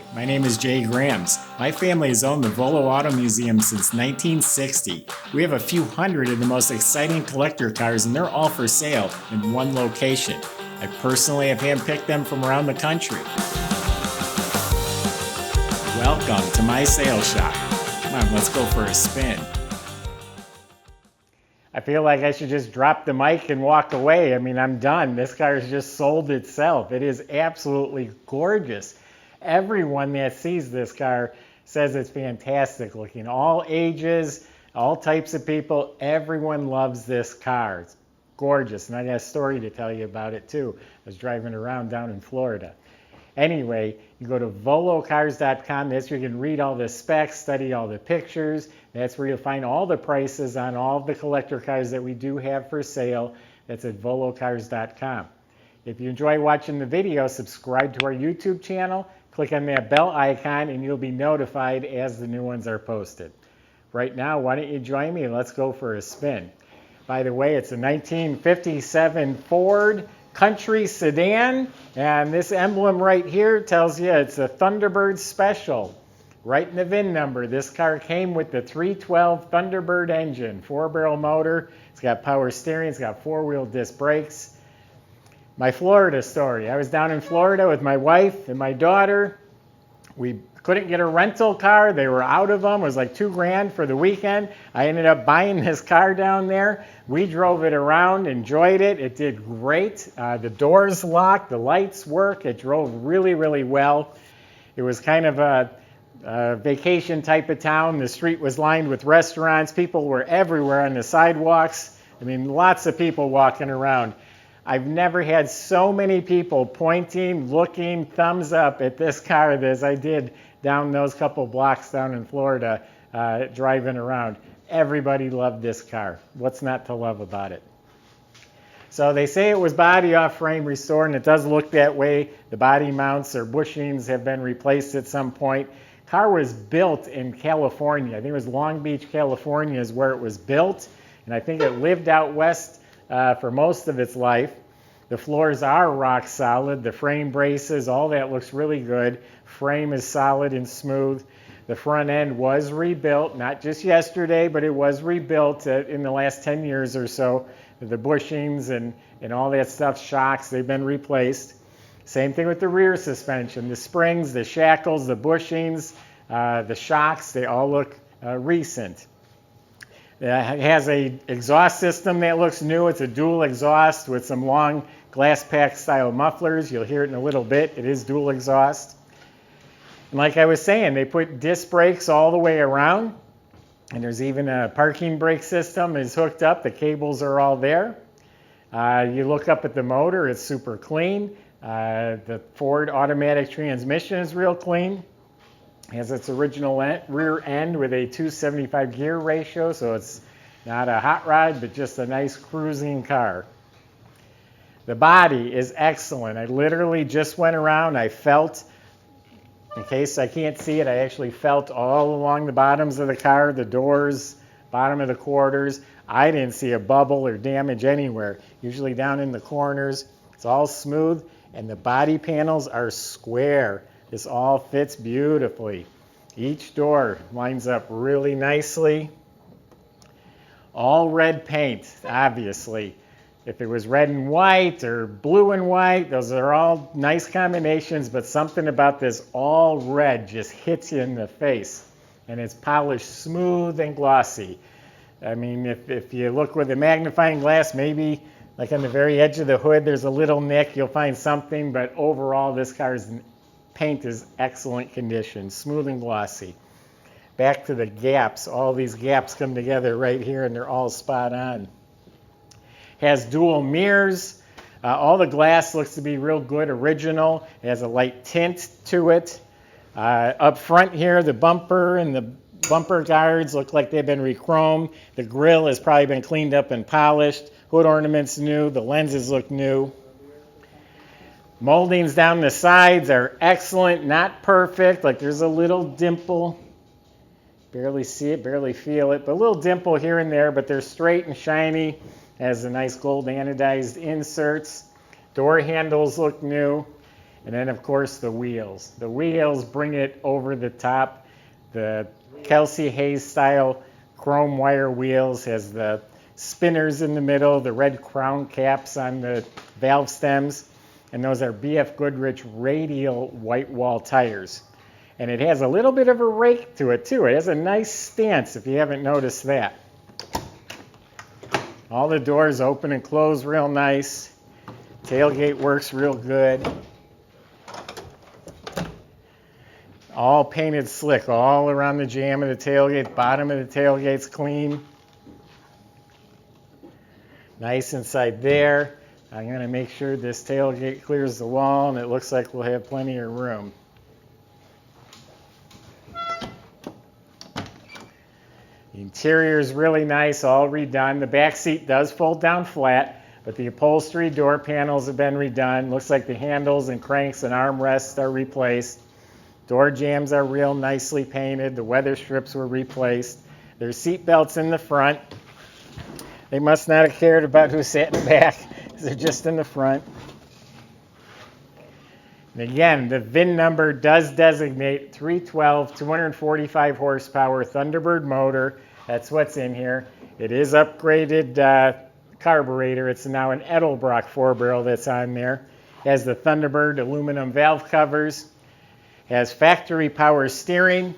Hi, my name is Jay Grams. My family has owned the Volo Auto Museum since 1960. We have a few hundred of the most exciting collector cars, and they're all for sale in one location. I personally have handpicked them from around the country. Welcome to my sales shop. Come on, let's go for a spin. I feel like I should just drop the mic and walk away. I mean, I'm done. This car has just sold itself. It is absolutely gorgeous. Everyone that sees this car says it's fantastic looking. All ages, all types of people, everyone loves this car. It's gorgeous, and I got a story to tell you about it too. I was driving around down in Florida. Anyway, you go to volocars.com. That's where you can read all the specs, study all the pictures. That's where you'll find all the prices on all of the collector cars that we do have for sale. That's at volocars.com. If you enjoy watching the video, subscribe to our YouTube channel. Click on that bell icon and you'll be notified as the new ones are posted. Right now, why don't you join me and let's go for a spin. By the way, it's a 1957 Ford Country sedan, and this emblem right here tells you it's a Thunderbird Special. Right in the VIN number, this car came with the 312 Thunderbird engine, 4-barrel motor. It's got power steering, it's got 4-wheel disc brakes. My Florida story. I was down in Florida with my wife and my daughter. We couldn't get a rental car. They were out of them. It was like $2,000 for the weekend. I ended up buying this car down there. We drove it around, enjoyed it. It did great. The doors locked, the lights work. It drove really, really well. It was kind of a vacation type of town. The street was lined with restaurants. People were everywhere on the sidewalks. I mean, lots of people walking around. I've never had so many people pointing, looking, thumbs up at this car as I did down those couple blocks down in Florida driving around. Everybody loved this car. What's not to love about it? So they say it was body off frame restored, and it does look that way. The body mounts or bushings have been replaced at some point. Car was built in California. I think it was Long Beach, California is where it was built, and I think it lived out west for most of its life. The floors are rock solid. The frame braces, all that looks really good. Frame is solid and smooth. The front end was rebuilt, not just yesterday, but it was rebuilt in the last 10 years or so. The bushings and all that stuff, shocks, they've been replaced. Same thing with the rear suspension. The springs, the shackles, the bushings, the shocks, they all look recent. It has a exhaust system that looks new. It's a dual exhaust with some long glass pack style mufflers. You'll hear it in a little bit. It is dual exhaust. And like I was saying, they put disc brakes all the way around. And there's even a parking brake system is hooked up. The cables are all there. You look up at the motor, it's super clean. The Ford automatic transmission is real clean. It has its original rear end with a 275 gear ratio, so it's not a hot rod, but just a nice cruising car. The body is excellent. I literally just went around. I felt, in case I can't see it, I actually felt all along the bottoms of the car, the doors, bottom of the quarters. I didn't see a bubble or damage anywhere. Usually down in the corners, it's all smooth, and the body panels are square. This all fits beautifully. Each door lines up really nicely. All red paint, obviously. If it was red and white or blue and white, those are all nice combinations, but something about this all red just hits you in the face. And it's polished smooth and glossy. I mean, if you look with a magnifying glass, maybe like on the very edge of the hood, there's a little nick, you'll find something, but overall this car's paint is excellent condition, smooth and glossy. Back to the gaps. All these gaps come together right here and they're all spot on. Has dual mirrors. All the glass looks to be real good, original. It has a light tint to it. Up front here, the bumper and the bumper guards look like they've been rechromed. The grille has probably been cleaned up and polished. Hood ornaments new. The lenses look new. Moldings down the sides are excellent, not perfect. Like there's a little dimple. Barely see it, barely feel it, but a little dimple here and there, but they're straight and shiny. Has the nice gold anodized inserts. Door handles look new. And then, of course, the wheels. The wheels bring it over the top. The Kelsey Hayes style chrome wire wheels has the spinners in the middle, the red crown caps on the valve stems, and those are BF Goodrich radial whitewall tires. And it has a little bit of a rake to it too. It has a nice stance if you haven't noticed that. All the doors open and close real nice. Tailgate works real good. All painted slick all around the jamb of the tailgate. Bottom of the tailgate's clean. Nice inside there. I'm going to make sure this tailgate clears the wall, and it looks like we'll have plenty of room. The interior is really nice, all redone. The back seat does fold down flat, but the upholstery door panels have been redone. Looks like the handles and cranks and armrests are replaced. Door jambs are real nicely painted. The weather strips were replaced. There's seat belts in the front. They must not have cared about who sat in the back, because they're just in the front. And again, the VIN number does designate 312, 245 horsepower Thunderbird motor. That's what's in here. It is upgraded carburetor. It's now an Edelbrock 4-barrel that's on there. It has the Thunderbird aluminum valve covers. It has factory power steering.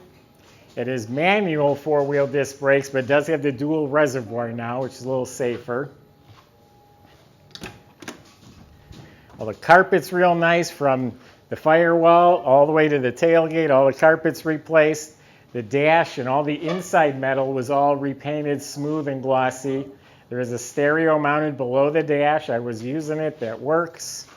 It is manual 4-wheel disc brakes, but it does have the dual reservoir now, which is a little safer. Well, the carpet's real nice from the firewall all the way to the tailgate. All the carpet's replaced. The dash and all the inside metal was all repainted smooth and glossy. There is a stereo mounted below the dash. I was using it. That works.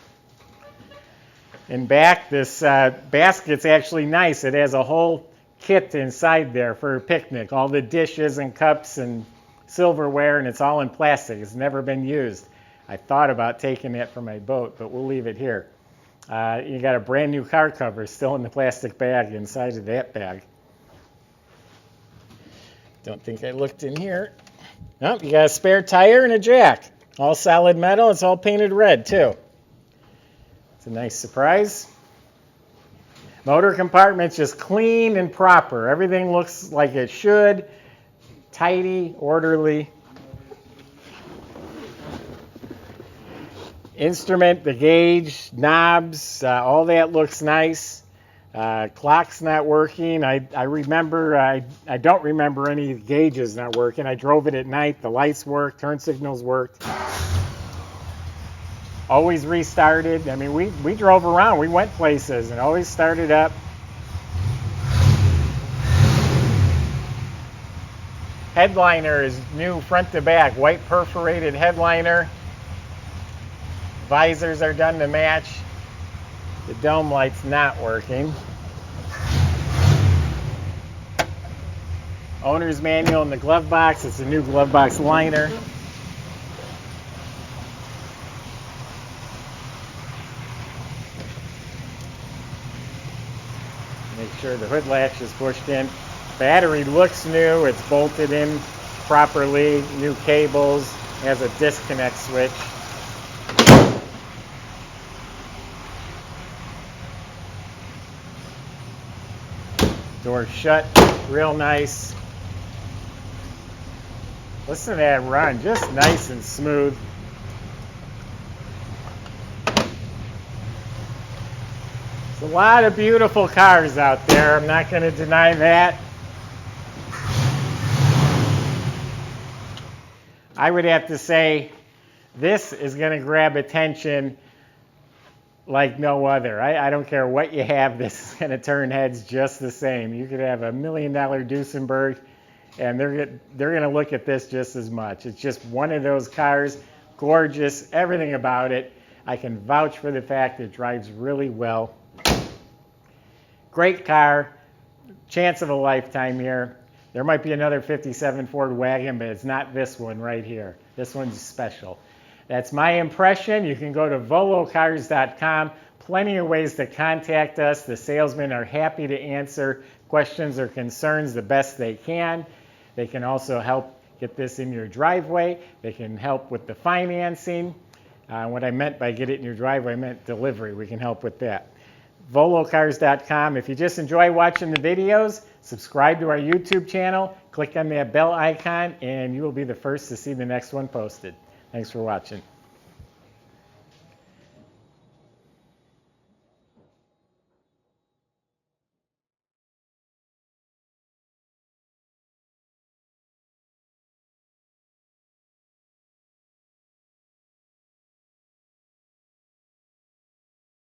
In back, this basket's actually nice. It has a whole kit inside there for a picnic. All the dishes and cups and silverware, and it's all in plastic. It's never been used. I thought about taking it for my boat, but we'll leave it here. You got a brand new car cover still in the plastic bag inside of that bag. Don't think I looked in here. Nope, you got a spare tire and a jack. All solid metal. It's all painted red too. It's a nice surprise. Motor compartment's just clean and proper. Everything looks like it should. Tidy, orderly. Instrument, the gauge, knobs, all that looks nice. Clock's not working. I don't remember any gauges not working. I drove it at night. The lights worked. Turn signals worked. Always restarted. I mean, we drove around. We went places and always started up. Headliner is new front to back. White perforated headliner. Visors are done to match. The dome light's not working. Owner's manual in the glove box. It's a new glove box liner. Make sure the hood latch is pushed in. Battery looks new. It's bolted in properly. New cables. Has a disconnect switch. Door shut, real nice. Listen to that run, just nice and smooth. There's a lot of beautiful cars out there, I'm not going to deny that. I would have to say this is going to grab attention like no other. I don't care what you have, this is going to turn heads just the same. You could have $1 million Duesenberg, and they're going to look at this just as much. It's just one of those cars, gorgeous, everything about it. I can vouch for the fact it drives really well. Great car, chance of a lifetime here. There might be another 57 Ford wagon, but it's not this one right here. This one's special. That's my impression. You can go to volocars.com. Plenty of ways to contact us. The salesmen are happy to answer questions or concerns the best they can. They can also help get this in your driveway. They can help with the financing. What I meant by get it in your driveway, I meant delivery. We can help with that. volocars.com. If you just enjoy watching the videos, subscribe to our YouTube channel, click on that bell icon, and you will be the first to see the next one posted. Thanks for watching.